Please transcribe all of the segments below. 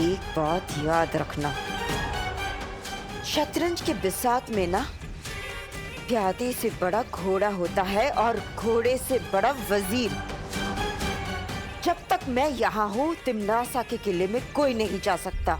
एक बात याद रखना, शतरंज के बिसात में ना प्यादे से बड़ा घोड़ा होता है और घोड़े से बड़ा वजीर। जब तक मैं यहाँ हूँ तिम्नासा के किले में कोई नहीं जा सकता।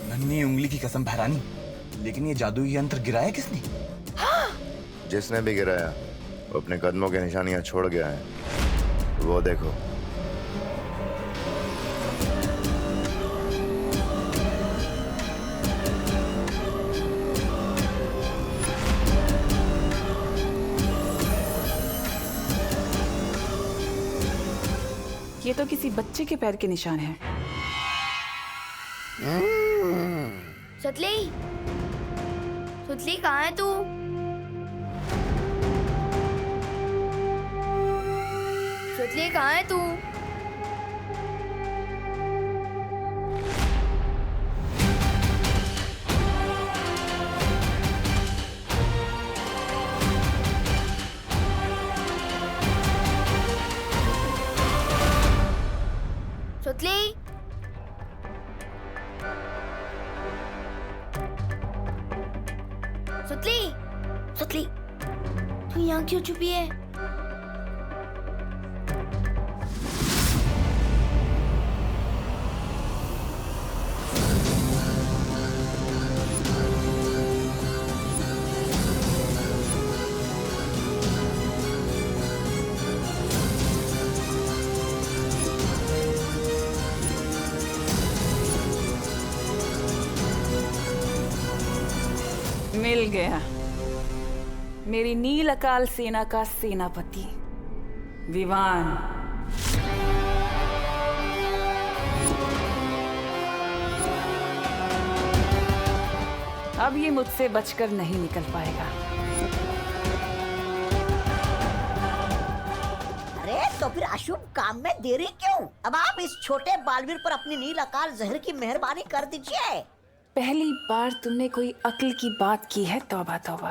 नन्ही उंगली की कसम भैरानी, लेकिन ये जादुई यंत्र गिराया किसने? जिसने भी गिराया वो अपने कदमों की निशानियां छोड़ गया है, वो देखो। ये तो किसी बच्चे के पैर के निशान हैं। सुतली, सुतली कहाँ है तू? सुतली कहाँ है तू? सुतली, सुतली, सुतली, तू यहाँ क्यों छुपी है? मिल गया मेरी नील अकाल सेना का सेनापति विवान। अब ये मुझसे बचकर नहीं निकल पाएगा। अरे तो फिर अशुभ काम में देरी क्यों? अब आप इस छोटे बालवीर पर अपनी नील अकाल जहर की मेहरबानी कर दीजिए। पहली बार तुमने कोई अक्ल की बात की है, तौबा तौबा।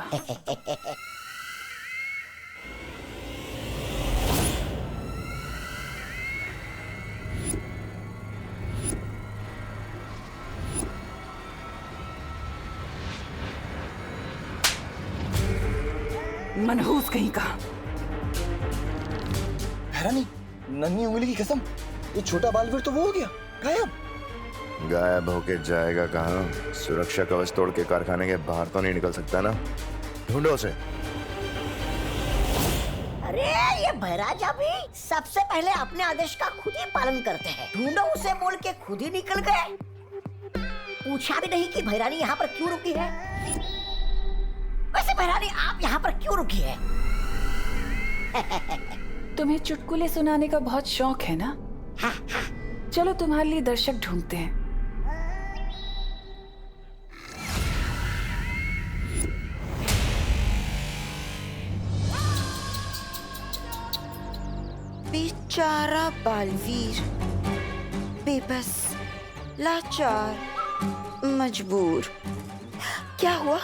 मनहूस कहीं का। भैरानी, नन्ही उंगली की कसम, ये छोटा बालवीर तो वो हो गया गायब। गायब होके जाएगा कहाँ? सुरक्षा कवच तोड़ के कारखाने के बाहर तो नहीं निकल सकता ना। ढूंढो उसे। अरे ये भैराजा भी सबसे पहले अपने आदेश का खुद ही पालन करते हैं। ढूंढो उसे बोल के खुद ही निकल गए। पूछा भी नहीं कि भैरानी यहाँ पर क्यों रुकी है। वैसे भैरानी आप यहाँ पर क्यों रुकी है? तुम्हें चुटकुले सुनाने का बहुत शौक है ना? चलो तुम्हारे लिए दर्शक ढूंढते हैं। बेचारा बालवीर, बेबस, लाचार, मजबूर। क्या हुआ?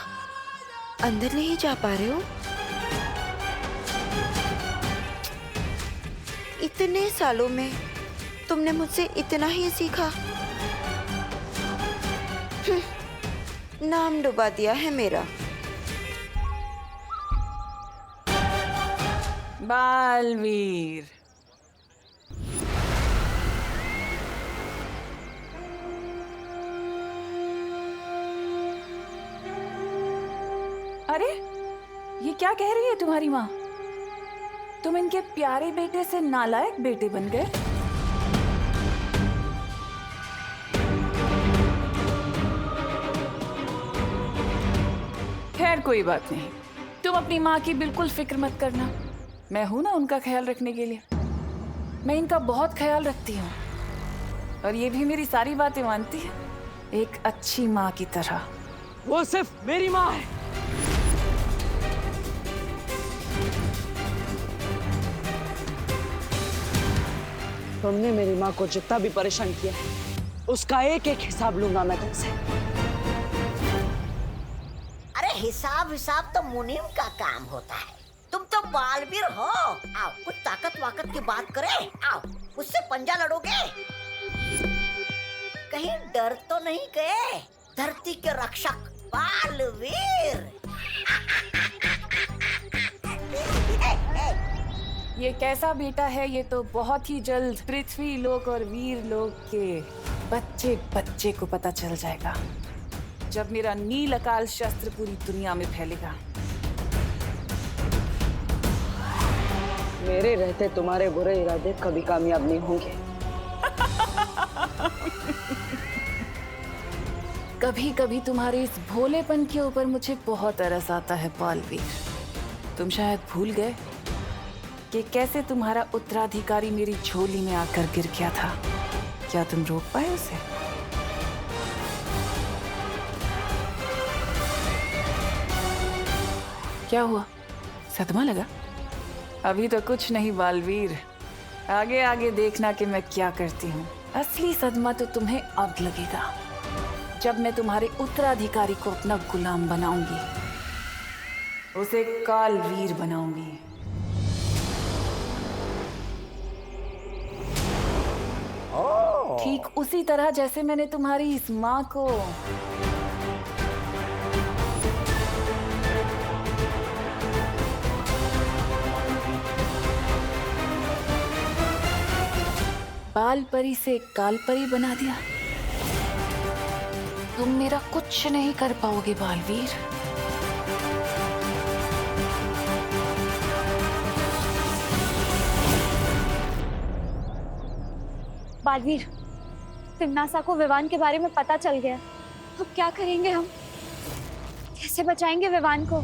अंदर नहीं जा पा रहे हो? इतने सालों में तुमने मुझसे इतना ही सीखा। नाम डुबा दिया है मेरा। बालवीर, अरे ये क्या कह रही है तुम्हारी माँ? तुम इनके प्यारे बेटे से नालायक बेटे बन गए। खैर कोई बात नहीं, तुम अपनी माँ की बिल्कुल फिक्र मत करना। मैं हूं ना उनका ख्याल रखने के लिए। मैं इनका बहुत ख्याल रखती हूँ और ये भी मेरी सारी बातें मानती है, एक अच्छी माँ की तरह। वो सिर्फ मेरी माँ है। तुमने मेरी माँ को जितना भी परेशान किया है उसका एक एक हिसाब लूंगा मैं तुमसे। अरे हिसाब हिसाब तो मुनीम का काम होता है, तुम तो बालवीर हो। आओ कुछ ताकत वाकत की बात करें, आओ उससे पंजा लड़ोगे। कहीं डर तो नहीं गए? धरती के रक्षक बालवीर। ये कैसा बेटा है ये तो बहुत ही जल्द पृथ्वी लोक और वीर लोक के बच्चे बच्चे को पता चल जाएगा, जब मेरा नील अकाल शस्त्र पूरी दुनिया में फैलेगा। मेरे रहते तुम्हारे बुरे इरादे कभी कामयाब नहीं होंगे। कभी कभी तुम्हारे इस भोलेपन के ऊपर मुझे बहुत तरस आता है बालवीर। तुम शायद भूल गए कि कैसे तुम्हारा उत्तराधिकारी मेरी झोली में आकर गिर गया था। क्या तुम रोक पाए उसे? क्या हुआ, सदमा लगा? अभी तो कुछ नहीं बालवीर, आगे आगे देखना कि मैं क्या करती हूँ। असली सदमा तो तुम्हें अब लगेगा, जब मैं तुम्हारे उत्तराधिकारी को अपना गुलाम बनाऊंगी, उसे कालवीर बनाऊंगी। ठीक उसी तरह जैसे मैंने तुम्हारी इस माँ को बाल परी से काल परी बना दिया। तुम मेरा कुछ नहीं कर पाओगे बालवीर। बालवीर, तिम्नासा को विवान के बारे में पता चल गया। अब क्या करेंगे हम? कैसे बचाएंगे विवान को?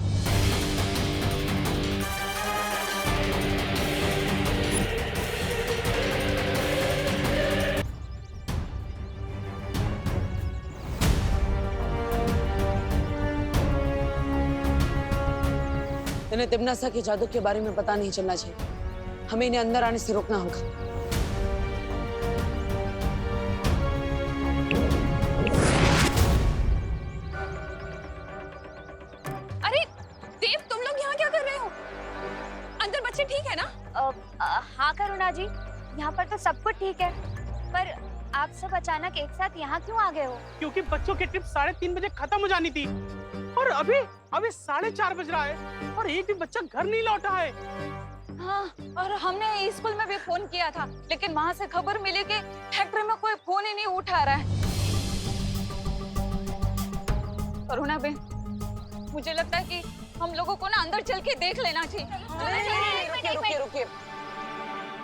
इन्हें तिम्नासा के जादू के बारे में पता नहीं चलना चाहिए। हमें इन्हें अंदर आने से रोकना होगा। अरे देव, तुम लोग यहाँ क्या कर रहे हो? अंदर बच्चे ठीक है ना? हाँ करुणा जी, यहाँ पर तो सब कुछ ठीक है, पर आप सब अचानक एक साथ यहाँ क्यों आ गए हो? क्योंकि बच्चों की ट्रिप 3:30 बजे खत्म हो जानी थी और अभी 4:30 बज रहा है और एक भी बच्चा घर नहीं लौटा है। हाँ, और हमने स्कूल में भी फोन किया था, लेकिन वहाँ से खबर मिली कि फैक्ट्री में कोई फोन ही नहीं उठा रहा है। करुणा बहन, मुझे लगता है कि हम लोगों को ना अंदर चल के देख लेना चाहिए। रुकिए।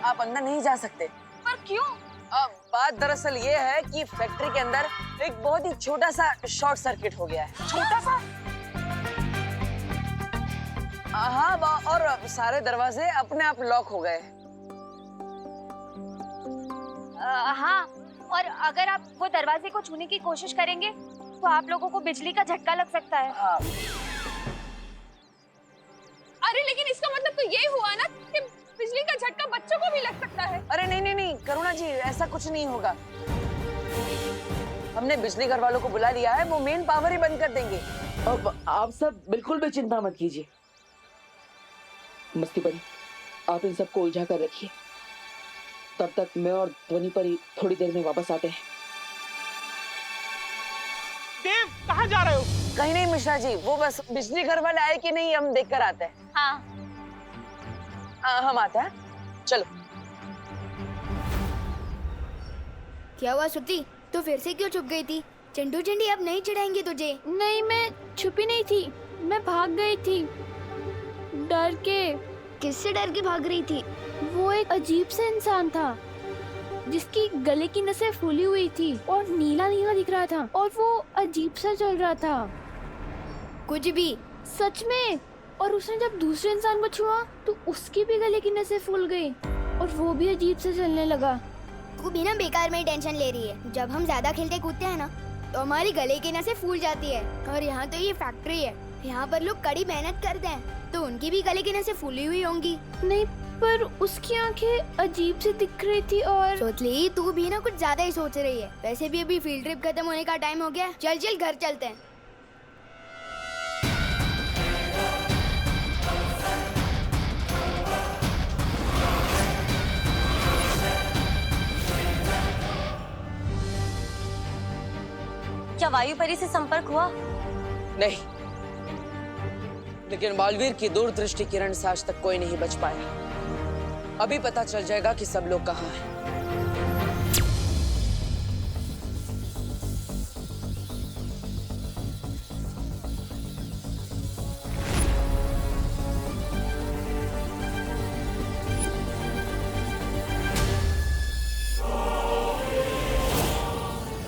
आप अंदर नहीं जा सकते। पर क्यों? बात दरअसल ये है कि फैक्ट्री के अंदर एक बहुत ही छोटा सा शॉर्ट सर्किट हो गया है। छोटा सा? हाँ, और सारे दरवाजे अपने आप लॉक हो गए। हाँ, और अगर आप वो दरवाजे को छूने की कोशिश करेंगे तो आप लोगों को बिजली का झटका लग सकता है। हाँ। अरे लेकिन इसका मतलब तो ये हुआ ना कि बिजली का झटका बच्चों को भी लग सकता है। अरे नहीं करुणा जी, ऐसा कुछ नहीं होगा। हमने बिजली घर वालों को बुला लिया है, वो मेन पावर ही बंद कर देंगे। अब आप सब बिल्कुल भी चिंता मत कीजिए। मस्ती परी, आप इन सबको उलझा कर रखिए, तब तक मैं और ध्वनि परी थोड़ी देर में वापस आते हैं। देव, कहाँ जा रहे हो? कहीं नहीं मिश्रा जी, वो बस बिजली घर वाले आए कि नहीं हम देख कर आते हैं। हाँ। हम आते हैं, चलो। क्या हुआ श्रुति, तो फिर से क्यों छुप गई थी? चंडू चंडी अब नहीं चिढ़ाएंगे तुझे। नहीं, मैं छुपी नहीं थी, मैं भाग गई थी डर के। किससे डर के भाग रही थी? वो एक अजीब सा इंसान था जिसकी गले की नसें फूली हुई थी और नीला नीला दिख रहा था और वो अजीब सा चल रहा था। कुछ भी? सच में। और उसने जब दूसरे इंसान को छुआ तो उसकी भी गले की नसें फूल गई और वो भी अजीब से चलने लगा। तू भी ना बेकार में टेंशन ले रही है। जब हम ज्यादा खेलते कूदते हैं ना तो हमारी गले की नसें फूल जाती है। और यहाँ तो ये फैक्ट्री है, यहाँ पर लोग कड़ी मेहनत करते हैं, तो उनकी भी गले की नसें फूली हुई होंगी। नहीं, पर उसकी आंखें अजीब से दिख रही थी और सोचली तू भी ना कुछ ज्यादा ही सोच रही है। वैसे भी अभी फील्ड ट्रिप खत्म होने का टाइम हो गया। चल चल घर चलते हैं। क्या वायु परी से संपर्क हुआ? नहीं, लेकिन बालवीर की दूरदृष्टि किरण से आज तक कोई नहीं बच पाया। अभी पता चल जाएगा कि सब लोग कहाँ हैं।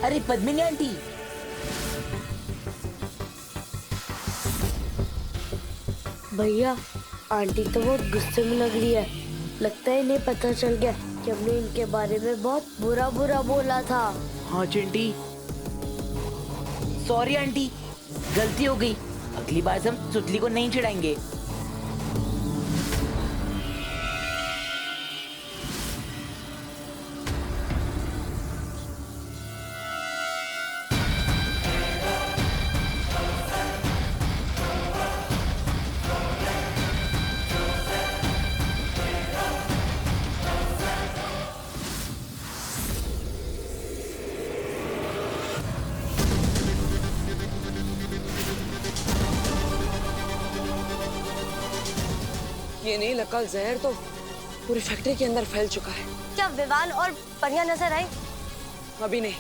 अरे पद्मिनी आंटी, भैया आंटी तो बहुत गुस्से में लग रही है। लगता है इन्हें पता चल गया कि हमने इनके बारे में बहुत बुरा बुरा बोला था। हाँ चिंटी, सॉरी आंटी, गलती हो गई। अगली बार से हम सुतली को नहीं चिढ़ाएंगे। ये नहीं लकल जहर तो पूरी फैक्ट्री के अंदर फैल चुका है। क्या विवान और परियां नजर आई? अभी नहीं।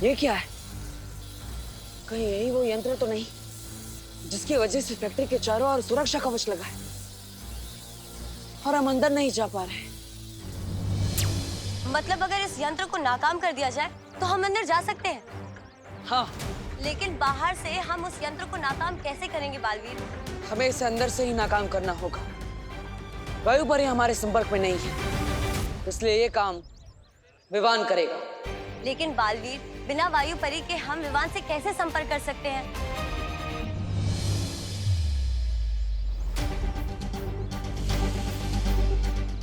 ये क्या है? कहीं यही वो यंत्र तो नहीं जिसकी वजह से फैक्ट्री के चारों ओर सुरक्षा कवच लगा है और हम अंदर नहीं जा पा रहे? मतलब अगर इस यंत्र को नाकाम कर दिया जाए तो हम अंदर जा सकते हैं? हाँ। लेकिन बाहर से हम उस यंत्र को नाकाम कैसे करेंगे बालवीर? हमें इसे अंदर से ही नाकाम करना होगा। वायु परी हमारे संपर्क में नहीं है, इसलिए ये काम विवान करेगा। लेकिन बालवीर, बिना वायु परी के हम विवान से कैसे संपर्क कर सकते हैं?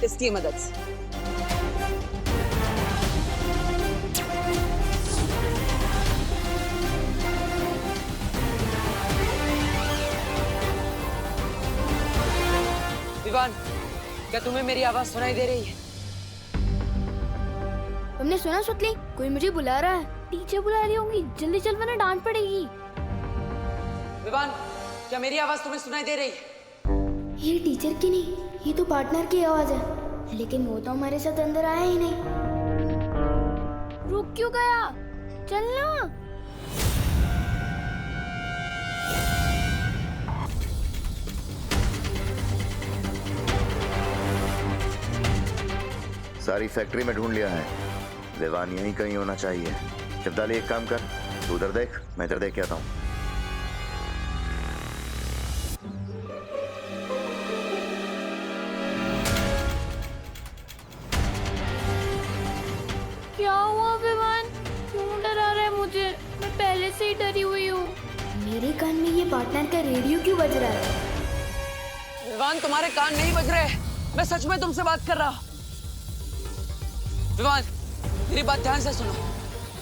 इसकी मदद से। विवान, क्या तुम्हें मेरी आवाज सुनाई दे रही है? हमने सुना सुतली, कोई मुझे बुला रहा है। टीचर बुला रही होंगी, जल्दी चल वरना डांट पड़ेगी। विवान, क्या मेरी आवाज तुम्हें सुनाई दे रही है? ये टीचर की नहीं, ये तो पार्टनर की आवाज है। लेकिन वो तो हमारे साथ अंदर आया ही नहीं। रुक क्यों गया? चलना। सारी फैक्ट्री में ढूंढ लिया है, विवान यहीं कहीं होना चाहिए। शब्दाली, एक काम कर, तू उधर देख, मैं इधर देख के आता हूँ। क्या हुआ विवान? क्यों डरा रहा है मुझे? मैं पहले से ही डरी हुई हूँ। मेरे कान में ये पार्टनर का रेडियो क्यों बज रहा है? विवान, तुम्हारे कान नहीं बज रहे। मैं सच में तुमसे बात कर रहा हूँ। विवान, मेरी बात ध्यान से सुनो।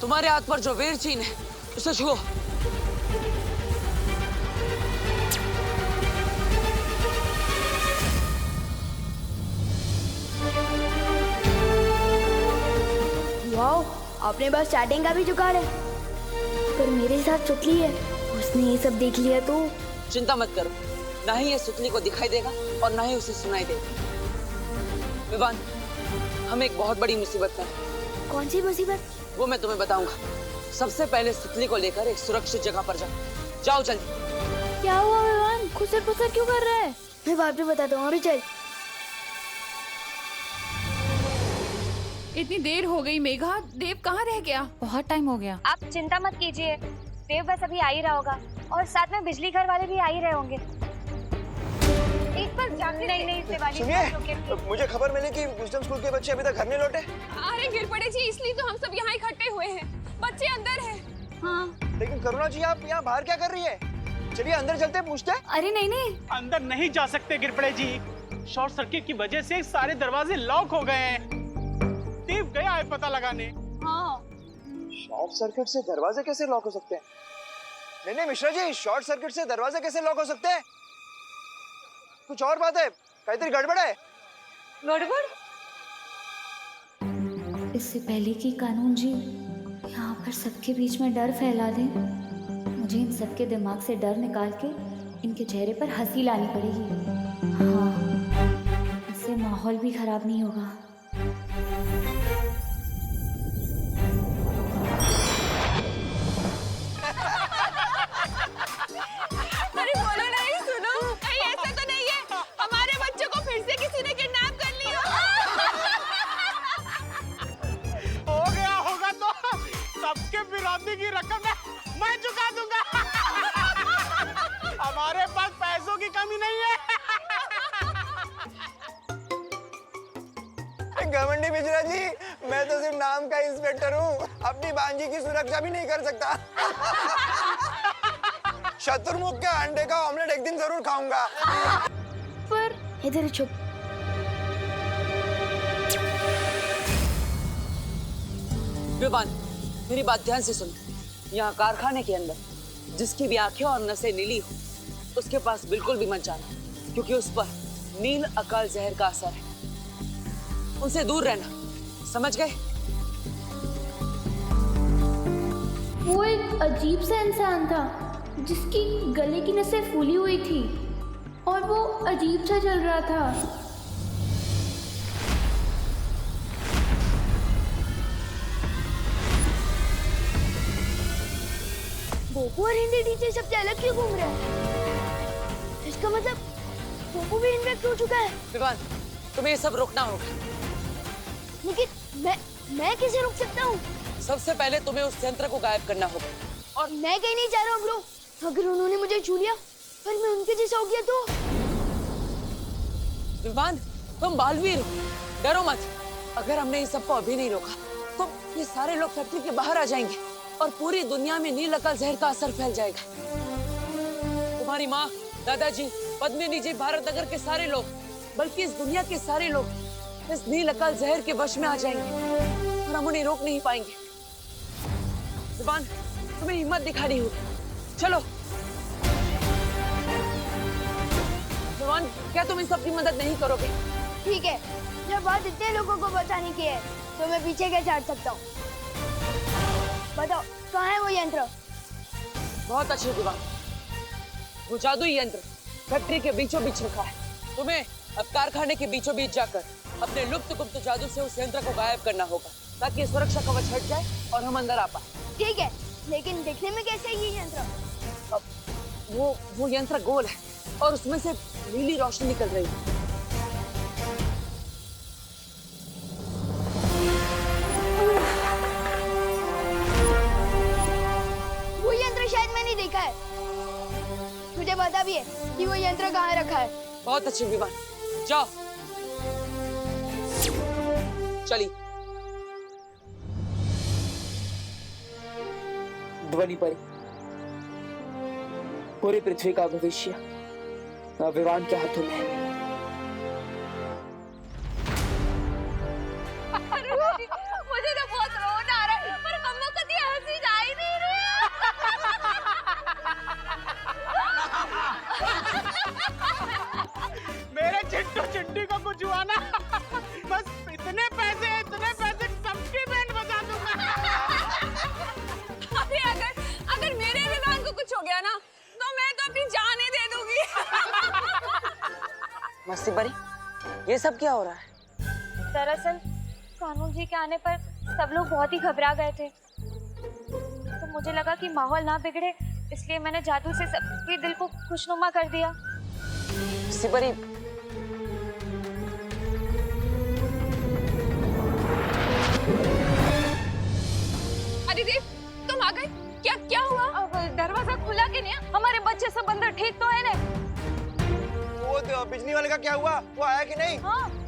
तुम्हारे हाथ पर जो वीर चिन्ह है, उसे छुओ। वाओ, आपने बस चैटिंग का भी जुगाड़ है। पर मेरे साथ सुतली है, उसने ये सब देख लिया तो? चिंता मत करो, ना ही ये सुतली को दिखाई देगा और ना ही उसे सुनाई देगा। विवान, हम एक बहुत बड़ी मुसीबत में हैं। कौन सी मुसीबत? वो मैं तुम्हें बताऊंगा। सबसे पहले सुतली को लेकर एक सुरक्षित जगह पर जाओ जल्दी। क्या हुआ विवान? खुसर पुसर क्यों कर रहा है? मैं बाद में बताता हूँ, अभी चल। इतनी देर हो गई मेघा, देव कहाँ रह गया? बहुत टाइम हो गया। आप चिंता मत कीजिए, देव बस अभी आ ही रहा होगा और साथ में बिजली घर वाले भी आ ही रहे होंगे। एक बार नहीं शिवाली, सुनिए, मुझे खबर मिली कि विजडम स्कूल के बच्चे अभी तक घर नहीं लौटे। अरे गिर पड़े जी, इसलिए तो हम सब यहाँ इकट्ठे हुए हैं। बच्चे अंदर हैं। हाँ। लेकिन करुणा जी, आप यहाँ बाहर क्या कर रही है? चलिए अंदर चलते हैं, पूछते हैं। अरे नहीं, अंदर नहीं जा सकते गिरपड़े जी। शॉर्ट सर्किट की वजह से सारे दरवाजे लॉक हो गए हैं। देव गया है पता लगाने। हाँ। शॉर्ट सर्किट से दरवाजे कैसे लॉक हो सकते हैं? नहीं मिश्रा जी, शॉर्ट सर्किट से दरवाजे कैसे लॉक हो सकते हैं? कुछ और बात है, काहीतरी गड़बड़ है। गड़बड़? इससे पहले कि कानून जी यहाँ पर सबके बीच में डर फैला दें, मुझे इन सबके दिमाग से डर निकाल के इनके चेहरे पर हंसी लानी पड़ेगी। हाँ, इससे माहौल भी खराब नहीं होगा। अरे बोलो नहीं, सुनो, कहीं ऐसा तो नहीं है हमारे बच्चों को फिर से किसी ने किडनैप कर लिया? हो गया होगा तो सबके विरोधी की रकम मैं चुका दूंगा। हमारे पास पैसों की कमी नहीं है। घमंडी मिश्रा जी, मैं तो सिर्फ नाम का इंस्पेक्टर हूँ, अपनी बांजी की सुरक्षा भी नहीं कर सकता। शत्रुमुख के अंडे का ऑमलेट एक दिन जरूर खाऊंगा। पर इधर चुप। विवान, मेरी बात ध्यान से सुनो। यहाँ कारखाने के अंदर जिसकी भी आंखें और नसें नीली हो, उसके पास बिल्कुल भी मत जाना, क्योंकि उस पर नील अकाल जहर का असर है। उनसे दूर रहना, समझ गए? वो एक अजीब सा इंसान था जिसकी गले की नसें फूली हुई थी और वो अजीब सा चल रहा था। बोपू और हिंदी टीचर सबसे अलग क्यों घूम रहे हैं? इसका मतलब बोपू भी इन्फेक्ट हो चुका है। विवान, तुम्हें ये सब रोकना होगा। लेकिन मैं कैसे रोक सकता हूँ? सबसे पहले तुम्हें उस यंत्र को गायब करना होगा। और मैं कहीं नहीं जा रहा हूँ ब्रो। अगर उन्होंने मुझे छू लिया पर मैं उनके जैसा हो गया तो? विवान, तुम बालवीर हो, डरो मत। अगर हमने इन सबको अभी नहीं रोका तो ये सारे लोग फैक्ट्री के बाहर आ जाएंगे और पूरी दुनिया में नील अकाल जहर का असर फैल जाएगा। तुम्हारी माँ, दादाजी, पद्मिनी जी, भारत नगर के सारे लोग, बल्कि इस दुनिया के सारे लोग इस नील अकाल जहर के वश में आ जाएंगे और हम उन्हें रोक नहीं पाएंगे। जुबान, तुम्हें हिम्मत दिखानी होगी। चलो। जुबान, क्या तुम इन सबकी मदद नहीं करोगे? ठीक है, जब बात इतने लोगों को बचाने की है तो मैं पीछे कैसे हट सकता हूँ? बताओ, कहाँ है वो यंत्र? बहुत अच्छे जुबान, वो जादुई यंत्र फैक्ट्री के बीचों बीच रखा है। तुम्हें अब कारखाने के बीचों बीच जाकर अपने लुप्त गुप्त जादू से उस यंत्र को गायब करना होगा, ताकि सुरक्षा कवच हट जाए और हम अंदर आ पाए। ठीक है, लेकिन दिखने में कैसे है ये यंत्र? वो यंत्र गोल है और उसमें से नीली रोशनी निकल रही है। वो यंत्र शायद मैंने देखा है। मुझे पता भी है कि वो यंत्र कहाँ रखा है। बहुत अच्छे विमान, जाओ। चलिए। ध्वनि परी, पूरी पृथ्वी का भविष्य विवान के हाथों में है। मुझे तो बहुत रोना आ रहा है, पर मम्मा कभी हंसी जा ही नहीं रही। मेरे चिट्टू चिट्टी को कुछ हुआ ना, बस इतने पैसे सबकी बैंड बजा दूंगा। अरे अगर मेरे विवान को कुछ हो गया ना, तो मैं तो अपनी जान ही दे दूंगी। मस्ती परी, ये सब क्या हो रहा है? दरअसल कानून जी के आने पर सब लोग बहुत ही घबरा गए थे, तो मुझे लगा कि माहौल ना बिगड़े, इसलिए मैंने जादू से सबके दिल को खुशनुमा कर दिया। मस्ती परी, अदिति, तुम आ गए? क्या हुआ? अब दरवाजा खुला कि नहीं? हमारे बच्चे सब अंदर ठीक तो है ना? वो बिजली वाले का क्या हुआ? वो आया कि नहीं? हाँ